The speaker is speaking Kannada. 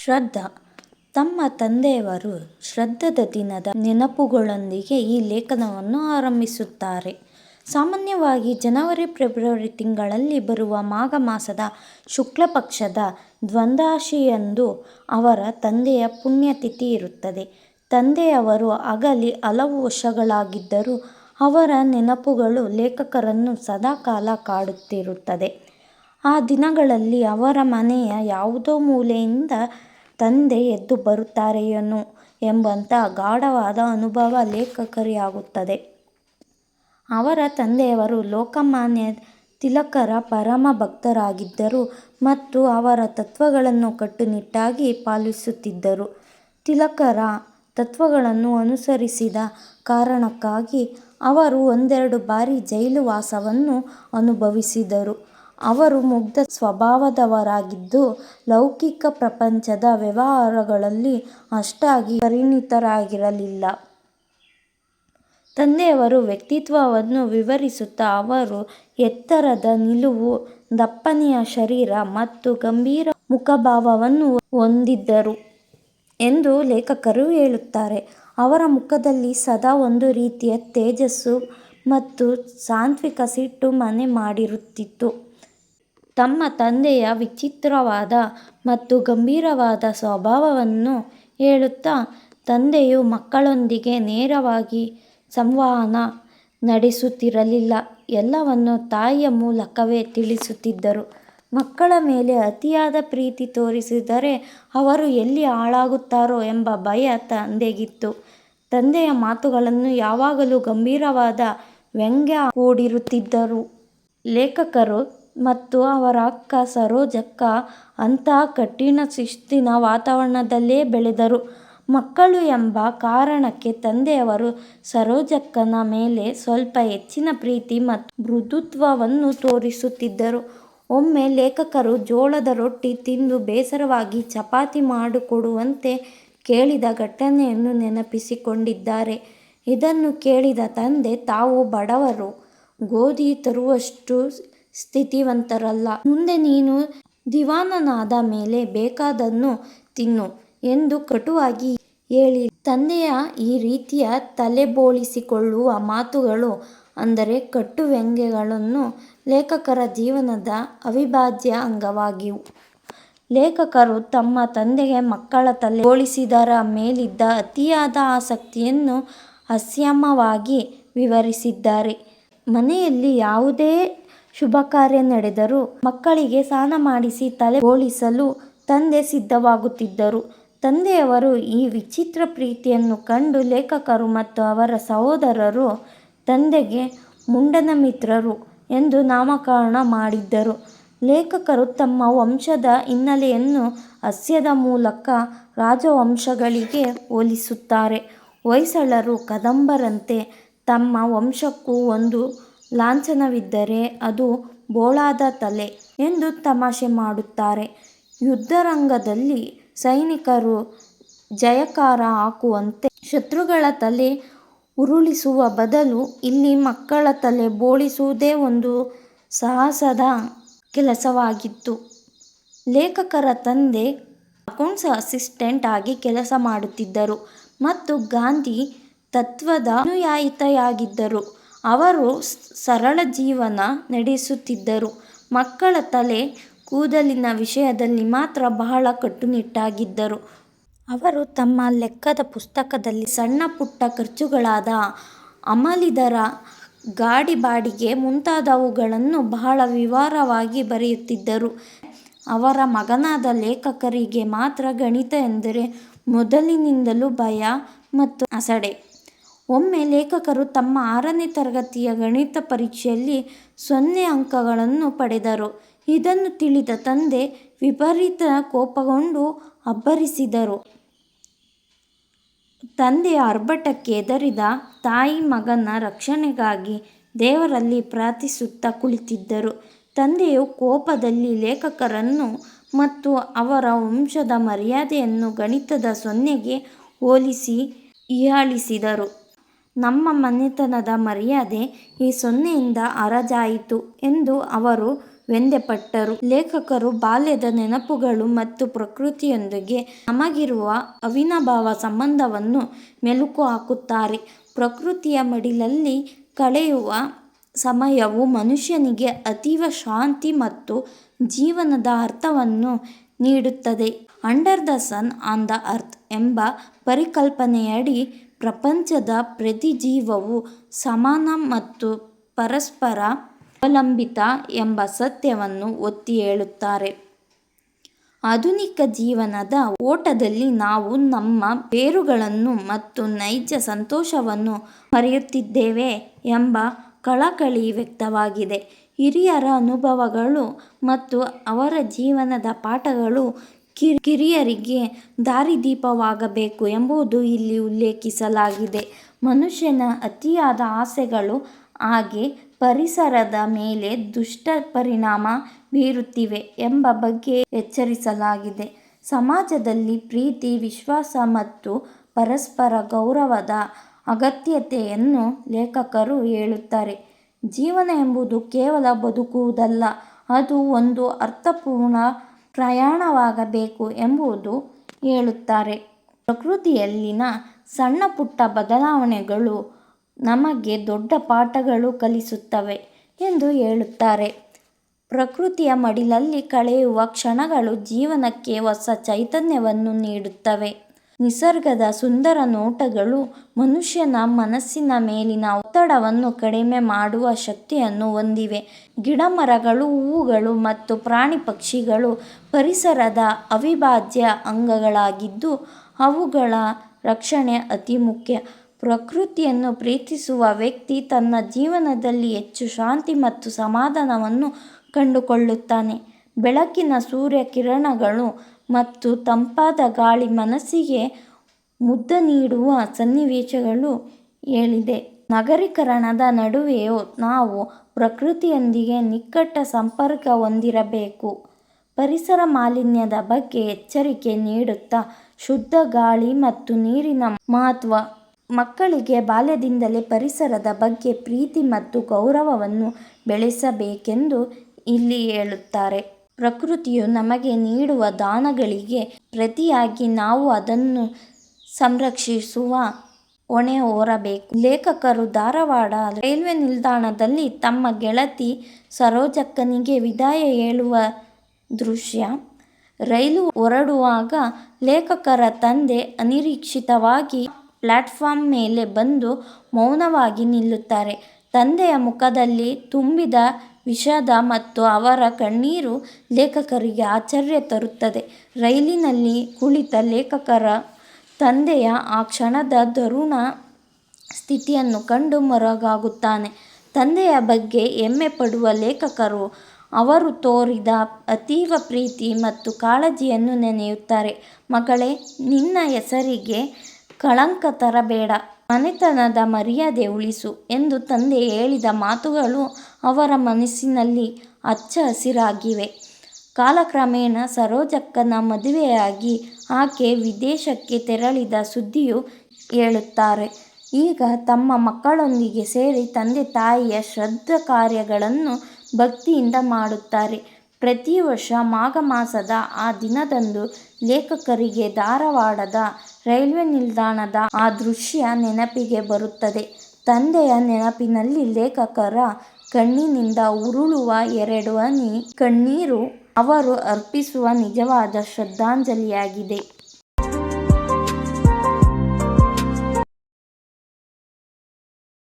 ಶ್ರದ್ಧಾ ತಮ್ಮ ತಂದೆಯವರು ಶ್ರಾದ್ದದ ದಿನದ ನೆನಪುಗಳೊಂದಿಗೆ ಈ ಲೇಖನವನ್ನು ಆರಂಭಿಸುತ್ತಾರೆ. ಸಾಮಾನ್ಯವಾಗಿ ಜನವರಿ ಫೆಬ್ರವರಿ ತಿಂಗಳಲ್ಲಿ ಬರುವ ಮಾಘ ಮಾಸದ ಶುಕ್ಲ ಪಕ್ಷದ ದ್ವಾದಶಿಯಂದು ಅವರ ತಂದೆಯ ಪುಣ್ಯತಿಥಿ ಇರುತ್ತದೆ. ತಂದೆಯವರು ಅಗಲಿ ಹಲವು ವರ್ಷಗಳಾಗಿದ್ದರೂ ಅವರ ನೆನಪುಗಳು ಲೇಖಕರನ್ನು ಸದಾಕಾಲ ಕಾಡುತ್ತಿರುತ್ತದೆ. ಆ ದಿನಗಳಲ್ಲಿ ಅವರ ಮನೆಯ ಯಾವುದೋ ಮೂಲೆಯಿಂದ ತಂದೆ ಎದ್ದು ಬರುತ್ತಾರೇನೋ ಎಂಬಂಥ ಗಾಢವಾದ ಅನುಭವ ಲೇಖಕರಿಗಾಗುತ್ತದೆ. ಅವರ ತಂದೆಯವರು ಲೋಕಮಾನ್ಯ ತಿಲಕರ ಪರಮ ಭಕ್ತರಾಗಿದ್ದರು ಮತ್ತು ಅವರ ತತ್ವಗಳನ್ನು ಕಟ್ಟುನಿಟ್ಟಾಗಿ ಪಾಲಿಸುತ್ತಿದ್ದರು. ತಿಲಕರ ತತ್ವಗಳನ್ನು ಅನುಸರಿಸಿದ ಕಾರಣಕ್ಕಾಗಿ ಅವರು ಒಂದೆರಡು ಬಾರಿ ಜೈಲು ವಾಸವನ್ನು ಅನುಭವಿಸಿದರು. ಅವರು ಮುಗ್ಧ ಸ್ವಭಾವದವರಾಗಿದ್ದು ಲೌಕಿಕ ಪ್ರಪಂಚದ ವ್ಯವಹಾರಗಳಲ್ಲಿ ಅಷ್ಟಾಗಿ ಪರಿಣಿತರಾಗಿರಲಿಲ್ಲ. ತಂದೆಯವರ ವ್ಯಕ್ತಿತ್ವವನ್ನು ವಿವರಿಸುತ್ತಾ ಅವರು ಎತ್ತರದ ನಿಲುವು, ದಪ್ಪನೆಯ ಶರೀರ ಮತ್ತು ಗಂಭೀರ ಮುಖಭಾವವನ್ನು ಹೊಂದಿದ್ದರು ಎಂದು ಲೇಖಕರು ಹೇಳುತ್ತಾರೆ. ಅವರ ಮುಖದಲ್ಲಿ ಸದಾ ಒಂದು ರೀತಿಯ ತೇಜಸ್ಸು ಮತ್ತು ಸಾತ್ವಿಕ ಸಿಟ್ಟು ಮನೆ ಮಾಡಿರುತ್ತಿತ್ತು. ತಮ್ಮ ತಂದೆಯ ವಿಚಿತ್ರವಾದ ಮತ್ತು ಗಂಭೀರವಾದ ಸ್ವಭಾವವನ್ನು ಹೇಳುತ್ತಾ, ತಂದೆಯು ಮಕ್ಕಳೊಂದಿಗೆ ನೇರವಾಗಿ ಸಂವಹನ ನಡೆಸುತ್ತಿರಲಿಲ್ಲ, ಎಲ್ಲವನ್ನೂ ತಾಯಿಯ ಮೂಲಕವೇ ತಿಳಿಸುತ್ತಿದ್ದರು. ಮಕ್ಕಳ ಮೇಲೆ ಅತಿಯಾದ ಪ್ರೀತಿ ತೋರಿಸಿದರೆ ಅವರು ಎಲ್ಲಿ ಹಾಳಾಗುತ್ತಾರೋ ಎಂಬ ಭಯ ತಂದೆಗಿತ್ತು. ತಂದೆಯ ಮಾತುಗಳು ಯಾವಾಗಲೂ ಗಂಭೀರವಾದ ವ್ಯಂಗ್ಯ ಕೂಡಿರುತ್ತಿದ್ದರು. ಲೇಖಕರು ಮತ್ತು ಅವರ ಅಕ್ಕ ಸರೋಜಕ್ಕ ಅಂತಹ ಕಠಿಣ ಶಿಸ್ತಿನ ವಾತಾವರಣದಲ್ಲೇ ಬೆಳೆದರು. ಮಕ್ಕಳು ಎಂಬ ಕಾರಣಕ್ಕೆ ತಂದೆಯವರು ಸರೋಜಕ್ಕನ ಮೇಲೆ ಸ್ವಲ್ಪ ಹೆಚ್ಚಿನ ಪ್ರೀತಿ ಮತ್ತು ಮೃದುತ್ವವನ್ನು ತೋರಿಸುತ್ತಿದ್ದರು. ಒಮ್ಮೆ ಲೇಖಕರು ಜೋಳದ ರೊಟ್ಟಿ ತಿಂದು ಬೇಸರವಾಗಿ ಚಪಾತಿ ಮಾಡಿಕೊಡುವಂತೆ ಕೇಳಿದ ಘಟನೆಯನ್ನು ನೆನಪಿಸಿಕೊಂಡಿದ್ದಾರೆ. ಇದನ್ನು ಕೇಳಿದ ತಂದೆ, ತಾವು ಬಡವರು, ಗೋಧಿ ತರುವಷ್ಟು ಸ್ಥಿತಿವಂತರಲ್ಲ, ಮುಂದೆ ನೀನು ದಿವಾನನಾದ ಮೇಲೆ ಬೇಕಾದ್ದನ್ನು ತಿನ್ನು ಎಂದು ಕಟುವಾಗಿ ಹೇಳಿಲ್ಲ. ತಂದೆಯ ಈ ರೀತಿಯ ತಲೆಬೋಳಿಸಿಕೊಳ್ಳುವ ಮಾತುಗಳು ಅಂದರೆ ಕಟು ವ್ಯಂಗ್ಯಗಳು ಲೇಖಕರ ಜೀವನದ ಅವಿಭಾಜ್ಯ ಅಂಗವಾಗಿದ್ದವು. ಲೇಖಕರು ತಮ್ಮ ತಂದೆಗೆ ಮಕ್ಕಳ ತಲೆ ಬೋಳಿಸುವುದರ ಮೇಲಿದ್ದ ಅತಿಯಾದ ಆಸಕ್ತಿಯನ್ನು ಹಾಸ್ಯಮಯವಾಗಿ ವಿವರಿಸಿದ್ದಾರೆ. ಮನೆಯಲ್ಲಿ ಯಾವುದೇ ಶುಭಕಾರ್ಯ ನಡೆದರೂ ಮಕ್ಕಳಿಗೆ ಸ್ನಾನ ಮಾಡಿಸಿ ತಲೆ ಬೋಳಿಸಲು ತಂದೆ ಸಿದ್ಧವಾಗುತ್ತಿದ್ದರು. ತಂದೆಯವರ ಈ ವಿಚಿತ್ರ ಪ್ರೀತಿಯನ್ನು ಕಂಡು ಲೇಖಕರು ಮತ್ತು ಅವರ ಸಹೋದರರು ತಂದೆಗೆ ಮುಂಡನ ಮಿತ್ರರು ಎಂದು ನಾಮಕರಣ ಮಾಡಿದ್ದರು. ಲೇಖಕರು ತಮ್ಮ ವಂಶದ ಹಿನ್ನೆಲೆಯನ್ನು ಹಾಸ್ಯದ ಮೂಲಕ ರಾಜವಂಶಗಳಿಗೆ ಹೋಲಿಸುತ್ತಾರೆ. ಹೊಯ್ಸಳರು ಕದಂಬರಂತೆ ತಮ್ಮ ವಂಶಕ್ಕೂ ಒಂದು ಲಾಂಛನವಿದ್ದರೆ ಅದು ಬೋಳಾದ ತಲೆ ಎಂದು ತಮಾಷೆ ಮಾಡುತ್ತಾರೆ. ಯುದ್ಧರಂಗದಲ್ಲಿ ಸೈನಿಕರು ಜಯಕಾರ ಹಾಕುವಂತೆ ಶತ್ರುಗಳ ತಲೆ ಉರುಳಿಸುವ ಬದಲು ಇಲ್ಲಿ ಮಕ್ಕಳ ತಲೆ ಬೋಳಿಸುವುದೇ ಒಂದು ಸಾಹಸದ ಕೆಲಸವಾಗಿತ್ತು. ಲೇಖಕರ ತಂದೆ ಅಕೌಂಟ್ಸ್ ಅಸಿಸ್ಟೆಂಟ್ ಆಗಿ ಕೆಲಸ ಮಾಡುತ್ತಿದ್ದರು ಮತ್ತು ಗಾಂಧಿ ತತ್ವದ ಅನುಯಾಯಿಯಾಗಿದ್ದರು. ಅವರು ಸರಳ ಜೀವನ ನಡೆಸುತ್ತಿದ್ದರು. ಮಕ್ಕಳ ತಲೆ ಕೂದಲಿನ ವಿಷಯದಲ್ಲಿ ಮಾತ್ರ ಬಹಳ ಕಟ್ಟುನಿಟ್ಟಾಗಿದ್ದರು. ಅವರು ತಮ್ಮ ಲೆಕ್ಕದ ಪುಸ್ತಕದಲ್ಲಿ ಸಣ್ಣ ಪುಟ್ಟ ಖರ್ಚುಗಳಾದ ಹಮಾಲಿದರ ಗಾಡಿ ಬಾಡಿಗೆ ಮುಂತಾದವುಗಳನ್ನು ಬಹಳ ವಿವರವಾಗಿ ಬರೆಯುತ್ತಿದ್ದರು. ಅವರ ಮಗನಾದ ಲೇಖಕರಿಗೆ ಮಾತ್ರ ಗಣಿತ ಎಂದರೆ ಮೊದಲಿನಿಂದಲೂ ಭಯ ಮತ್ತು ಅಸಡ್ಡೆ. ಒಮ್ಮೆ ಲೇಖಕರು ತಮ್ಮ 6ನೇ ತರಗತಿಯ ಗಣಿತ ಪರೀಕ್ಷೆಯಲ್ಲಿ 0 ಅಂಕಗಳನ್ನು ಪಡೆದರು. ಇದನ್ನು ತಿಳಿದ ತಂದೆ ವಿಪರೀತ ಕೋಪಗೊಂಡು ಅಬ್ಬರಿಸಿದರು. ತಂದೆಯ ಆರ್ಭಟಕ್ಕೆ ಹೆದರಿದ ತಾಯಿ ಮಗನ ರಕ್ಷಣೆಗಾಗಿ ದೇವರಲ್ಲಿ ಪ್ರಾರ್ಥಿಸುತ್ತಾ ಕುಳಿತಿದ್ದರು. ತಂದೆಯು ಕೋಪದಲ್ಲಿ ಲೇಖಕರನ್ನು ಮತ್ತು ಅವರ ವಂಶದ ಮರ್ಯಾದೆಯನ್ನು ಗಣಿತದ 0ಗೆ ಹೋಲಿಸಿ ಹೀಯಾಳಿಸಿದರು. ನಮ್ಮ ಮನೆತನದ ಮರ್ಯಾದೆ ಈ 0ಯಿಂದ ಹರಾಜಾಯಿತು ಎಂದು ಅವರು ವ್ಯಂಗ್ಯಪಟ್ಟರು. ಲೇಖಕರು ಬಾಲ್ಯದ ನೆನಪುಗಳು ಮತ್ತು ಪ್ರಕೃತಿಯೊಂದಿಗೆ ನಮಗಿರುವ ಅವಿನಾಭಾವ ಸಂಬಂಧವನ್ನು ಮೆಲುಕು ಹಾಕುತ್ತಾರೆ. ಪ್ರಕೃತಿಯ ಮಡಿಲಲ್ಲಿ ಕಳೆಯುವ ಸಮಯವು ಮನುಷ್ಯನಿಗೆ ಅತೀವ ಶಾಂತಿ ಮತ್ತು ಜೀವನದ ಅರ್ಥವನ್ನು ನೀಡುತ್ತದೆ. Under the sun on the earth ಎಂಬ ಪರಿಕಲ್ಪನೆಯಡಿ ಪ್ರಪಂಚದ ಪ್ರತಿ ಜೀವವೂ ಸಮಾನ ಮತ್ತು ಪರಸ್ಪರ ಅವಲಂಬಿತ ಎಂಬ ಸತ್ಯವನ್ನು ಒತ್ತಿ ಹೇಳುತ್ತಾರೆ. ಆಧುನಿಕ ಜೀವನದ ಓಟದಲ್ಲಿ ನಾವು ನಮ್ಮ ಬೇರುಗಳನ್ನು ಮತ್ತು ನೈಜ ಸಂತೋಷವನ್ನು ಮರೆಯುತ್ತಿದ್ದೇವೆ ಎಂಬ ಕಳಕಳಿ ವ್ಯಕ್ತವಾಗಿದೆ. ಹಿರಿಯರ ಅನುಭವಗಳು ಮತ್ತು ಅವರ ಜೀವನದ ಪಾಠಗಳು ಕಿರಿಯರಿಗೆ ದಾರಿದೀಪವಾಗಬೇಕು ಎಂಬುದು ಇಲ್ಲಿ ಉಲ್ಲೇಖಿಸಲಾಗಿದೆ. ಮನುಷ್ಯನ ಅತಿಯಾದ ಆಸೆಗಳು ಹಾಗೆ ಪರಿಸರದ ಮೇಲೆ ದುಷ್ಪರಿಣಾಮ ಬೀರುತ್ತಿವೆ ಎಂಬ ಬಗ್ಗೆ ಎಚ್ಚರಿಸಲಾಗಿದೆ. ಸಮಾಜದಲ್ಲಿ ಪ್ರೀತಿ, ವಿಶ್ವಾಸ ಮತ್ತು ಪರಸ್ಪರ ಗೌರವದ ಅಗತ್ಯತೆಯನ್ನು ಲೇಖಕರು ಹೇಳುತ್ತಾರೆ. ಜೀವನ ಎಂಬುದು ಕೇವಲ ಬದುಕುವುದಲ್ಲ, ಅದು ಒಂದು ಅರ್ಥಪೂರ್ಣ ಪ್ರಯಾಣವಾಗಬೇಕು ಎಂಬುದು ಹೇಳುತ್ತಾರೆ. ಪ್ರಕೃತಿಯಲ್ಲಿನ ಸಣ್ಣ ಪುಟ್ಟ ಬದಲಾವಣೆಗಳು ನಮಗೆ ದೊಡ್ಡ ಪಾಠಗಳು ಕಲಿಸುತ್ತವೆ ಎಂದು ಹೇಳುತ್ತಾರೆ. ಪ್ರಕೃತಿಯ ಮಡಿಲಲ್ಲಿ ಕಳೆಯುವ ಕ್ಷಣಗಳು ಜೀವನಕ್ಕೆ ಹೊಸ ಚೈತನ್ಯವನ್ನು ನೀಡುತ್ತವೆ. ನಿಸರ್ಗದ ಸುಂದರ ನೋಟಗಳು ಮನುಷ್ಯನ ಮನಸ್ಸಿನ ಮೇಲಿನ ಒತ್ತಡವನ್ನು ಕಡಿಮೆ ಮಾಡುವ ಶಕ್ತಿಯನ್ನು ಹೊಂದಿವೆ. ಗಿಡಮರಗಳು, ಹೂವುಗಳು ಮತ್ತು ಪ್ರಾಣಿ ಪಕ್ಷಿಗಳು ಪರಿಸರದ ಅವಿಭಾಜ್ಯ ಅಂಗಗಳಾಗಿದ್ದು ಅವುಗಳ ರಕ್ಷಣೆ ಅತಿ ಮುಖ್ಯ. ಪ್ರಕೃತಿಯನ್ನು ಪ್ರೀತಿಸುವ ವ್ಯಕ್ತಿ ತನ್ನ ಜೀವನದಲ್ಲಿ ಹೆಚ್ಚು ಶಾಂತಿ ಮತ್ತು ಸಮಾಧಾನವನ್ನು ಕಂಡುಕೊಳ್ಳುತ್ತಾನೆ. ಬೆಳಕಿನ ಸೂರ್ಯಕಿರಣಗಳು ಮತ್ತು ತಂಪಾದ ಗಾಳಿ ಮನಸ್ಸಿಗೆ ಮುದ ನೀಡುವ ಸನ್ನಿವೇಶಗಳು ಹೇಳಿದೆ. ನಗರೀಕರಣದ ನಡುವೆಯೂ ನಾವು ಪ್ರಕೃತಿಯೊಂದಿಗೆ ನಿಕಟ ಸಂಪರ್ಕ ಹೊಂದಿರಬೇಕು. ಪರಿಸರ ಮಾಲಿನ್ಯದ ಬಗ್ಗೆ ಎಚ್ಚರಿಕೆ ನೀಡುತ್ತಾ ಶುದ್ಧ ಗಾಳಿ ಮತ್ತು ನೀರಿನ ಮಹತ್ವ, ಮಕ್ಕಳಿಗೆ ಬಾಲ್ಯದಿಂದಲೇ ಪರಿಸರದ ಬಗ್ಗೆ ಪ್ರೀತಿ ಮತ್ತು ಗೌರವವನ್ನು ಬೆಳೆಸಬೇಕೆಂದು ಇಲ್ಲಿ ಹೇಳುತ್ತಾರೆ. ಪ್ರಕೃತಿಯು ನಮಗೆ ನೀಡುವ ದಾನಗಳಿಗೆ ಪ್ರತಿಯಾಗಿ ನಾವು ಅದನ್ನು ಸಂರಕ್ಷಿಸುವ ಹೊಣೆ ಹೊರಬೇಕು. ಲೇಖಕರು ಧಾರವಾಡ ರೈಲ್ವೆ ನಿಲ್ದಾಣದಲ್ಲಿ ತಮ್ಮ ಗೆಳತಿ ಸರೋಜಕ್ಕನಿಗೆ ವಿದಾಯ ಹೇಳುವ ದೃಶ್ಯ. ರೈಲು ಹೊರಡುವಾಗ ಲೇಖಕರ ತಂದೆ ಅನಿರೀಕ್ಷಿತವಾಗಿ ಪ್ಲಾಟ್ಫಾರ್ಮ್ ಮೇಲೆ ಬಂದು ಮೌನವಾಗಿ ನಿಲ್ಲುತ್ತಾರೆ. ತಂದೆಯ ಮುಖದಲ್ಲಿ ತುಂಬಿದ ವಿಷಾದ ಮತ್ತು ಅವರ ಕಣ್ಣೀರು ಲೇಖಕರಿಗೆ ಆಶ್ಚರ್ಯ ತರುತ್ತದೆ. ರೈಲಿನಲ್ಲಿ ಕುಳಿತ ಲೇಖಕರ ತಂದೆಯ ಆ ಕ್ಷಣದ ದಾರುಣ ಸ್ಥಿತಿಯನ್ನು ಕಂಡು ಮರುಕಾಗುತ್ತಾನೆ. ತಂದೆಯ ಬಗ್ಗೆ ಹೆಮ್ಮೆ ಪಡುವ ಲೇಖಕರು ಅವರು ತೋರಿದ ಅತೀವ ಪ್ರೀತಿ ಮತ್ತು ಕಾಳಜಿಯನ್ನು ನೆನೆಯುತ್ತಾರೆ. ಮಗಳೇ, ನಿನ್ನ ಹೆಸರಿಗೆ ಕಳಂಕ ತರಬೇಡ, ಮನೆತನದ ಮರ್ಯಾದೆ ಉಳಿಸು ಎಂದು ತಂದೆ ಹೇಳಿದ ಮಾತುಗಳು ಅವರ ಮನಸ್ಸಿನಲ್ಲಿ ಹಚ್ಚ ಹಸಿರಾಗಿವೆ. ಕಾಲಕ್ರಮೇಣ ಸರೋಜಕ್ಕನ ಮದುವೆಯಾಗಿ ಆಕೆ ವಿದೇಶಕ್ಕೆ ತೆರಳಿದ ಸುದ್ದಿಯೂ ಹೇಳುತ್ತಾರೆ. ಈಗ ತಮ್ಮ ಮಕ್ಕಳೊಂದಿಗೆ ಸೇರಿ ತಂದೆ ತಾಯಿಯ ಶ್ರಾದ್ದ ಕಾರ್ಯಗಳನ್ನು ಭಕ್ತಿಯಿಂದ ಮಾಡುತ್ತಾರೆ. ಪ್ರತಿ ವರ್ಷ ಮಾಘ ಮಾಸದ ಆ ದಿನದಂದು ಲೇಖಕರಿಗೆ ಧಾರವಾಡದ ರೈಲ್ವೆ ನಿಲ್ದಾಣದ ಆ ದೃಶ್ಯ ನೆನಪಿಗೆ ಬರುತ್ತದೆ. ತಂದೆಯ ನೆನಪಿನಲ್ಲಿ ಲೇಖಕರ ಕಣ್ಣಿನಿಂದ ಉರುಳುವ 2 ಹನಿ ಕಣ್ಣೀರು ಅವರು ಅರ್ಪಿಸುವ ನಿಜವಾದ ಶ್ರದ್ಧಾಂಜಲಿಯಾಗಿದೆ.